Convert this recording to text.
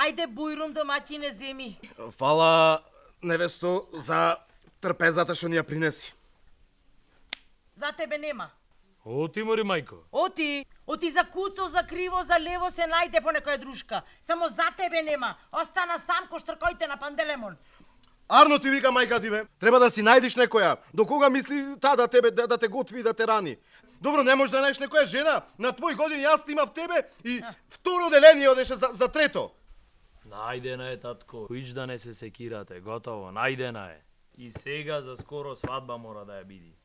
Ајде, бујрум домаќине земи. Фала, невесто, за трпезата што ни ја принеси. За тебе нема. Оти мори, мајко. Оти за куцо, за криво, за лево се најде по некоја дружка. Само за тебе нема. Остана сам ко штркоите на Панделемон. Арно ти вика мајка ти бе, треба да си најдиш некоја. До кога мисли та да тебе да те готви и да те рани? Добро, не можеш да најдеш некоја жена. На твои години јас имав тебе и второ деление одеше за трето. Најдена е, татко. Ич да не се секирате, готово, најдена е. И сега за скоро свадба мора да ја биди.